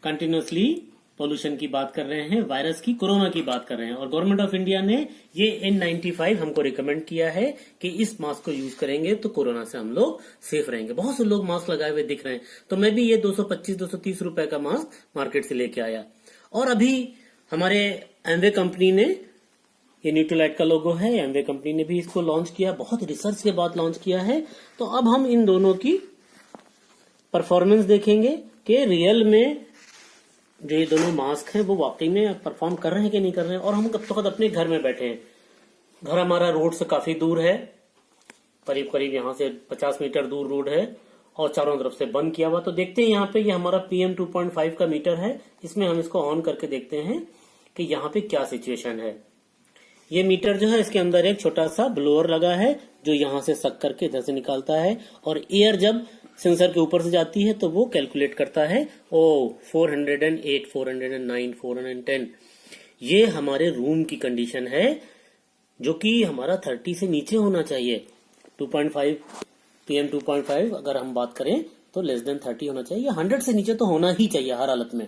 Continuously pollution की बात कर रहे हैं, वायरस की, कोरोना की बात कर रहे हैं। और गवर्नमेंट ऑफ इंडिया ने ये N95 हमको रिकमेंड किया है कि इस मास्क को यूज करेंगे तो कोरोना से हम लोग सेफ रहेंगे। बहुत से लोग मास्क लगाए हुए दिख रहे हैं, तो मैं भी ये 225-230 रुपए का मास्क मार्केट से लेके आया। और अभी हमारे एमवे कंपनी ने, ये न्यूट्रीलाइट का लोगो है, एमवे कंपनी ने भी इसको लॉन्च किया, बहुत रिसर्च के बाद लॉन्च किया है। तो अब हम इन दोनों की परफॉर्मेंस देखेंगे कि रियल में जो ये दोनों मास्क हैं वो वाकई में परफॉर्म कर रहे हैं कि नहीं कर रहे हैं। और हम कब तक अपने घर में बैठे हैं, घर हमारा रोड से काफी दूर है, करीब करीब यहाँ से 50 मीटर दूर रोड है और चारों तरफ से बंद किया हुआ। तो देखते हैं यहाँ पे, ये हमारा PM 2.5 का मीटर है, इसमें हम इसको ऑन करके देखते हैं कि यहाँ पे क्या सिचुएशन है। ये मीटर जो है, इसके अंदर एक छोटा सा ब्लोअर लगा है जो यहाँ से सक करके इधर से निकालता है, और एयर जब सेंसर के ऊपर से जाती है तो वो कैलकुलेट करता है 408, 409, 410। ये हमारे रूम की कंडीशन है, जो कि हमारा 30 से नीचे होना चाहिए। 2.5 PM 2.5 अगर हम बात करें तो लेस देन 30 होना चाहिए, 100 से नीचे तो होना ही चाहिए हर हालत में।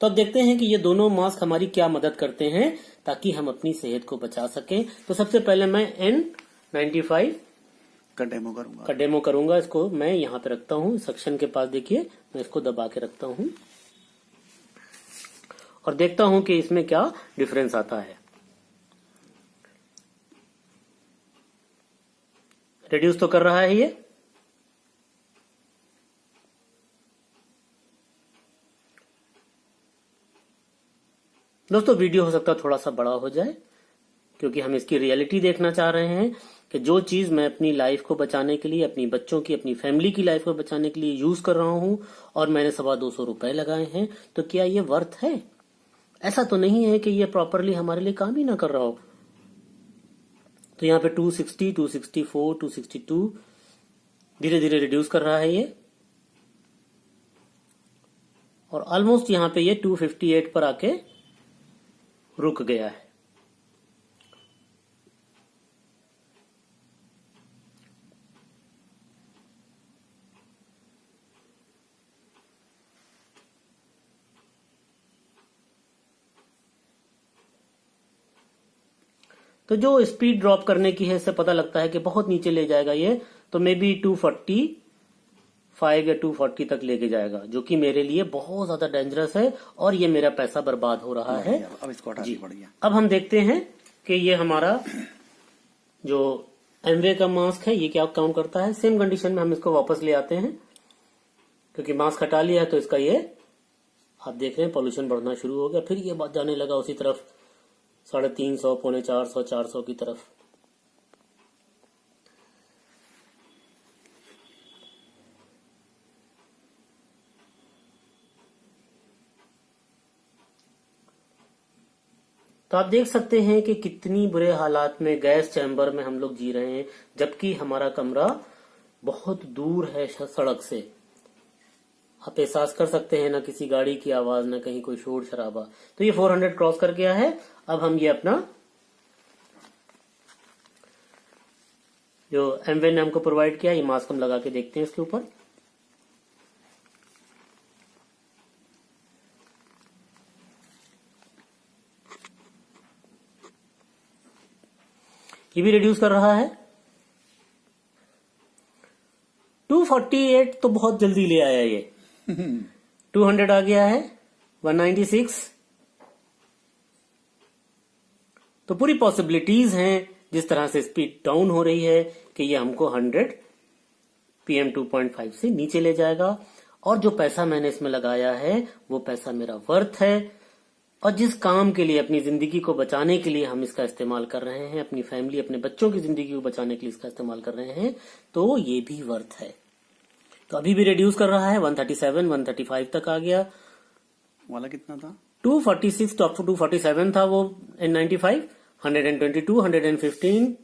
तो अब देखते हैं कि ये दोनों मास्क हमारी क्या मदद करते हैं ताकि हम अपनी सेहत को बचा सकें। तो सबसे पहले मैं N95 का डेमो करूंगा। इसको मैं यहाँ पे रखता हूँ, सक्शन के पास देखिए, मैं इसको दबा के रखता हूँ और देखता हूँ कि इसमें क्या डिफरेंस आता है। रिड्यूस तो कर रहा है ये, दोस्तों वीडियो हो सकता है थोड़ा सा बड़ा हो जाए, क्योंकि हम इसकी रियलिटी देखना चाह रहे हैं कि जो चीज मैं अपनी लाइफ को बचाने के लिए, अपनी बच्चों की, अपनी फैमिली की लाइफ को बचाने के लिए यूज कर रहा हूं और मैंने 225 रुपए लगाए हैं, तो क्या ये वर्थ है? ऐसा तो नहीं है कि ये प्रॉपरली हमारे लिए काम ही ना कर रहा हो। तो यहाँ पे 260, 264, 262 धीरे धीरे रिड्यूस कर रहा है ये, और ऑलमोस्ट यहाँ पे ये 258 पर आके रुक गया है। तो जो स्पीड ड्रॉप करने की है, इससे पता लगता है कि बहुत नीचे ले जाएगा ये, तो मे बी 245 या 240 तक लेके जाएगा, जो कि मेरे लिए बहुत ज्यादा डेंजरस है और ये मेरा पैसा बर्बाद हो रहा है। अब इसको हटा दीजिए। अब हम देखते हैं कि ये हमारा जो एमवे का मास्क है ये क्या काम करता है। सेम कंडीशन में हम इसको वापस ले आते हैं, क्योंकि मास्क हटा लिया है तो इसका ये, आप देख रहे हैं, पॉल्यूशन बढ़ना शुरू हो गया। फिर ये बात जाने लगा उसी तरफ, 350, 450, 400 की तरफ। तो आप देख सकते हैं कि कितनी बुरे हालात में गैस चैम्बर में हम लोग जी रहे हैं, जबकि हमारा कमरा बहुत दूर है सड़क से। आप एहसास कर सकते हैं, ना किसी गाड़ी की आवाज, ना कहीं कोई शोर शराबा। तो ये 400 क्रॉस कर गया है। अब हम ये अपना जो एमवे ने हमको प्रोवाइड किया, ये मास्क हम लगा के देखते हैं इसके ऊपर। ये भी रिड्यूस कर रहा है। 248 तो बहुत जल्दी ले आया ये। 200 आ गया है, 196। तो पूरी पॉसिबिलिटीज हैं, जिस तरह से स्पीड डाउन हो रही है, कि ये हमको 100 PM 2.5 से नीचे ले जाएगा। और जो पैसा मैंने इसमें लगाया है वो पैसा मेरा वर्थ है, और जिस काम के लिए, अपनी जिंदगी को बचाने के लिए हम इसका इस्तेमाल कर रहे हैं, अपनी फैमिली, अपने बच्चों की जिंदगी को बचाने के लिए इसका इस्तेमाल कर रहे हैं, तो ये भी वर्थ है। तो अभी भी रिड्यूस कर रहा है, 137, 135 तक आ गया। वाला कितना था? 246 टॉप टू 247 था वो N95, 122, 115,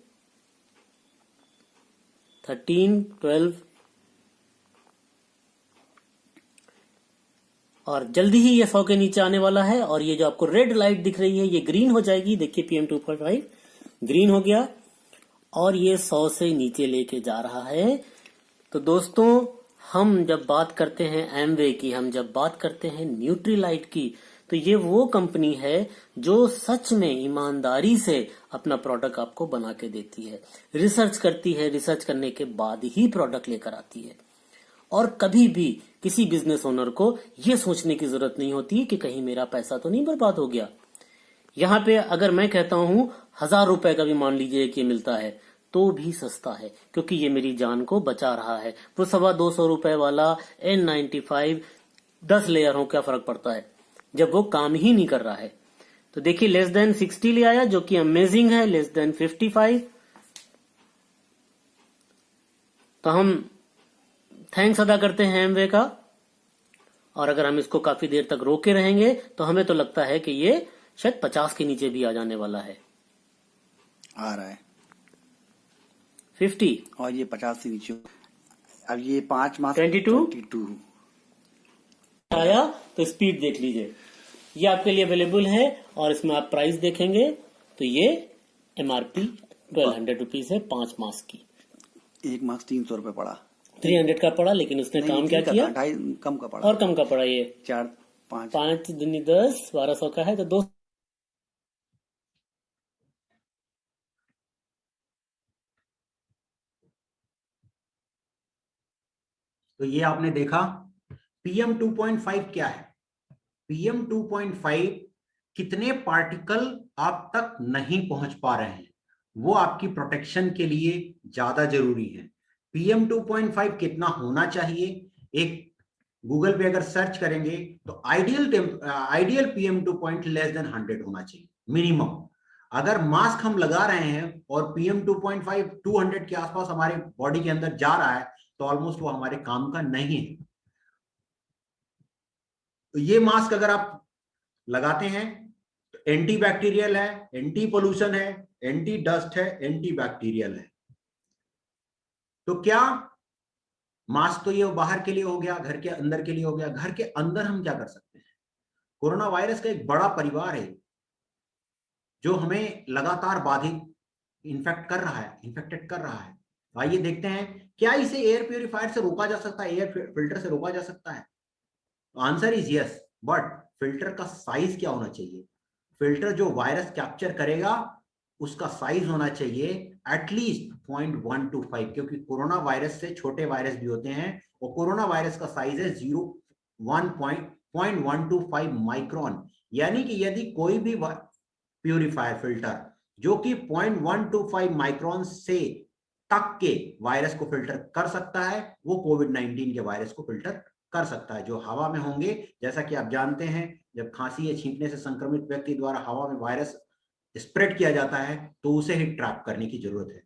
13, 12, और जल्दी ही ये 100 के नीचे आने वाला है। और ये जो आपको रेड लाइट दिख रही है ये ग्रीन हो जाएगी। देखिए PM 2.5 ग्रीन हो गया और ये 100 से नीचे लेके जा रहा है। तो दोस्तों, हम जब बात करते हैं एमवे की, हम जब बात करते हैं न्यूट्रीलाइट की, तो ये वो कंपनी है जो सच में ईमानदारी से अपना प्रोडक्ट आपको बना के देती है, रिसर्च करती है, रिसर्च करने के बाद ही प्रोडक्ट लेकर आती है। और कभी भी किसी बिजनेस ओनर को ये सोचने की जरूरत नहीं होती कि कहीं मेरा पैसा तो नहीं बर्बाद हो गया। यहाँ पे अगर मैं कहता हूं 1000 रुपए का भी मान लीजिए कि मिलता है तो भी सस्ता है, क्योंकि ये मेरी जान को बचा रहा है। वो 225 रुपए वाला N95 10 लेयर हो, क्या फर्क पड़ता है जब वो काम ही नहीं कर रहा है। तो देखिए लेस देन 60 ले आया, जो कि अमेजिंग है, लेस देन 55। तो हम थैंक्स अदा करते हैं एमवे का। और अगर हम इसको काफी देर तक रोके रहेंगे तो हमें तो लगता है कि ये शायद 50 के नीचे भी आ जाने वाला है। आ रहा है 50 और ये 50 से नीचे। अब ये 5 मास 22 आया तो स्पीड देख लीजिए, ये आपके लिए अवेलेबल है। और इसमें आप प्राइस देखेंगे तो ये MRP 1200 रुपीज है 5 मास्क की। एक मास 300 रुपए पड़ा, 300 का पड़ा, लेकिन उसने काम क्या किया, 2.5 कम का पड़ा, और कम का पड़ा। ये 4 5 5 दूनी 10, 1200 का है तो 2। तो ये आपने देखा PM 2.5 क्या है। PM 2.5 कितने पार्टिकल आप तक नहीं पहुंच पा रहे हैं, वो आपकी प्रोटेक्शन के लिए ज्यादा जरूरी है। PM 2.5 कितना होना चाहिए, एक गूगल पे अगर सर्च करेंगे तो आइडियल PM 2 लेस देन 100 होना चाहिए मिनिमम। अगर मास्क हम लगा रहे हैं और PM 2.5 200 के आसपास हमारे बॉडी के अंदर जा रहा है तो ऑलमोस्ट वो हमारे काम का नहीं है। तो ये मास्क अगर आप लगाते हैं तो एंटी बैक्टीरियल है, एंटी पोल्यूशन है, एंटी डस्ट है, एंटी बैक्टीरियल है। तो क्या मास्क तो ये बाहर के लिए हो गया, घर के अंदर के लिए हो गया। घर के अंदर हम क्या कर सकते हैं? कोरोना वायरस का एक बड़ा परिवार है जो हमें लगातार बाधित इन्फेक्टेड कर रहा है। आइए देखते हैं क्या इसे एयर प्यूरिफायर से रोका जा सकता है, एयर फिल्टर से रोका जा सकता है। Answer is yes, but filter का साइज क्या होना चाहिए? फिल्टर जो वायरस कैप्चर करेगा उसका साइज होना चाहिए एटलीस्ट 0.125, क्योंकि कोरोना वायरस से छोटे वायरस भी होते हैं और कोरोना वायरस का साइज है 0.125 माइक्रोन। यानी कि यदि कोई भी प्यूरिफायर फिल्टर जो कि 0.125 माइक्रोन से तक के वायरस को फिल्टर कर सकता है, वो कोविड-19 के वायरस को फिल्टर कर सकता है। जो हवा में होंगे, जैसा कि आप जानते हैं जब खांसी या छींकने से संक्रमित व्यक्ति द्वारा हवा में वायरस स्प्रेड किया जाता है तो उसे ही ट्रैप करने की जरूरत है।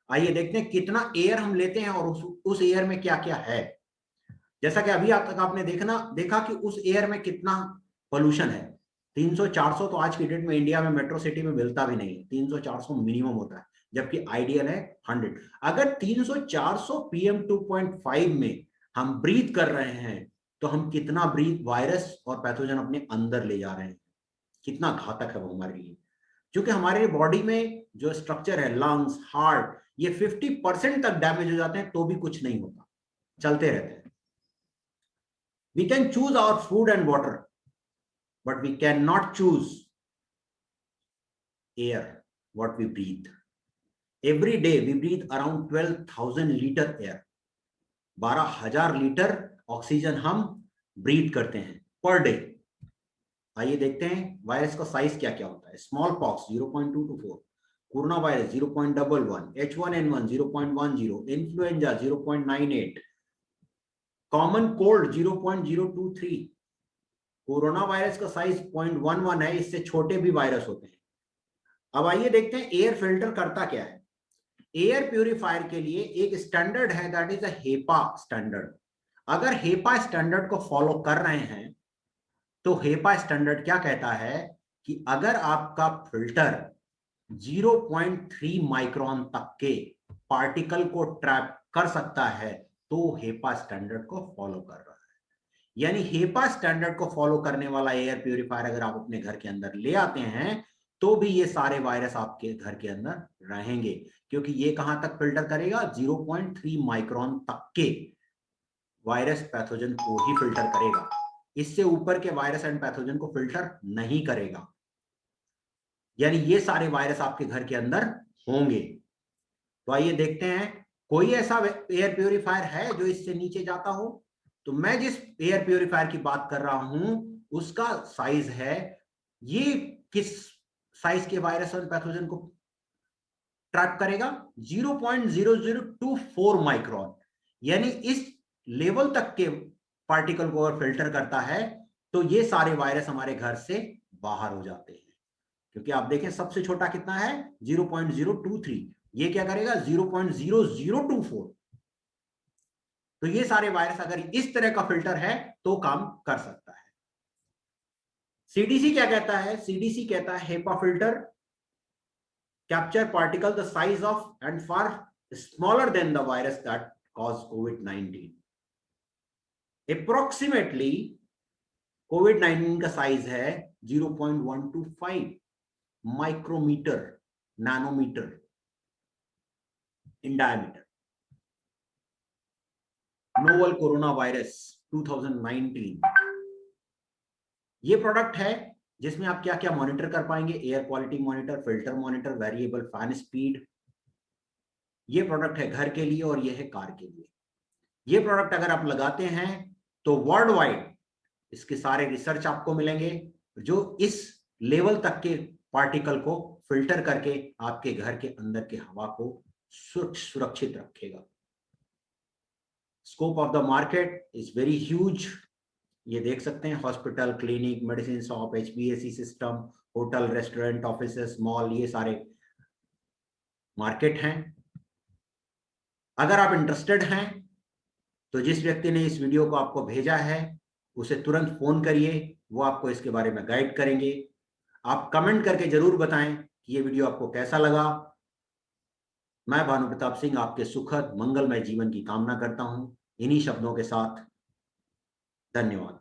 आइए देखते हैं कितना एयर हम लेते हैं और उस एयर में क्या क्या है। जैसा कि अभी तक आपने देखा कि उस एयर में कितना पोल्यूशन है। 300-400 तो आज की डेट में इंडिया में मेट्रो सिटी में मिलता भी नहीं है, 300-400 मिनिमम होता है, जबकि आइडियल है 100। अगर 300-400 PM 2.5 में हम ब्रीथ कर रहे हैं तो हम कितना वायरस और पैथोजन अपने अंदर ले जा रहे हैं, कितना घातक है वो हमारे लिए। क्योंकि हमारे बॉडी में जो स्ट्रक्चर है, लंग्स, हार्ट, ये 50% तक डैमेज हो जाते हैं तो भी कुछ नहीं होता, चलते रहते हैं। We can choose our food and water, but we cannot choose air, what we breathe. Every day we breathe around 12,000 liter air. 12,000 litre oxygen हम ब्रीथ करते हैं पर डे। आइए देखते हैं वायरस का साइज क्या क्या होता है। Small pox 0.2 to 4, corona virus 0.11, H1N1 0.10, influenza 0.98, common cold 0.023। Corona virus का साइज 0.11 है, इससे छोटे भी वायरस होते हैं। अब आइए देखते हैं एयर फिल्टर करता क्या है। एयर प्यूरिफायर के लिए एक स्टैंडर्ड है, that is a HEPA standard. अगर हेपा स्टैंडर्ड को फॉलो कर रहे हैं तो हेपा स्टैंडर्ड क्या कहता है कि अगर आपका फिल्टर 0.3 माइक्रोन तक के पार्टिकल को ट्रैप कर सकता है तो हेपा स्टैंडर्ड को फॉलो कर रहा है। यानी हेपा स्टैंडर्ड को फॉलो करने वाला एयर प्यूरिफायर अगर आप अपने घर के अंदर ले आते हैं तो भी ये सारे वायरस आपके घर के अंदर रहेंगे, क्योंकि ये कहां तक फिल्टर करेगा? 0.3 माइक्रोन तक के वायरस पैथोजन को ही फिल्टर करेगा, इससे ऊपर के वायरस एंड पैथोजन को फिल्टर नहीं करेगा। यानी ये सारे वायरस आपके घर के अंदर होंगे। तो आइए देखते हैं कोई ऐसा एयर प्यूरिफायर है जो इससे नीचे जाता हो। तो मैं जिस एयर प्यूरिफायर की बात कर रहा हूं उसका साइज है, ये किस साइज के वायरस और पैथोजन को ट्रैक करेगा, 0.0024 माइक्रोन। यानी इस लेवल तक के पार्टिकल को अगर फिल्टर करता है तो ये सारे वायरस हमारे घर से बाहर हो जाते हैं। क्योंकि आप देखें सबसे छोटा कितना है 0.023, ये क्या करेगा 0.0024। तो ये सारे वायरस अगर इस तरह का फिल्टर है तो काम कर सकता है। सीडीसी क्या कहता है, सीडीसी कहता है HEPA filter capture particle the size of and far smaller than the virus that cause COVID-19. Approximately COVID-19 का साइज है 0.125 micrometre nanometre in diameter. Novel corona virus 2019 ये प्रोडक्ट है जिसमें आप क्या क्या मॉनिटर कर पाएंगे, air quality monitor, filter monitor, variable fan speed. ये प्रोडक्ट है घर के लिए और ये है कार के लिए। ये प्रोडक्ट अगर आप लगाते हैं तो वर्ल्ड वाइड इसके सारे रिसर्च आपको मिलेंगे जो इस लेवल तक के पार्टिकल को फिल्टर करके आपके घर के अंदर के हवा को सुरक्षित रखेगा। Scope of the market is very huge. ये देख सकते हैं hospital, clinic, medicine shop, HVAC system, hotel, restaurant, offices, mall, ये सारे मार्केट हैं। अगर आप इंटरेस्टेड हैं तो जिस व्यक्ति ने इस वीडियो को आपको भेजा है उसे तुरंत फोन करिए, वो आपको इसके बारे में गाइड करेंगे। आप कमेंट करके जरूर बताएं कि ये वीडियो आपको कैसा लगा। मैं भानु प्रताप सिंह आपके सुखद मंगलमय जीवन की कामना करता हूं। इन्हीं शब्दों के साथ धन्यवाद।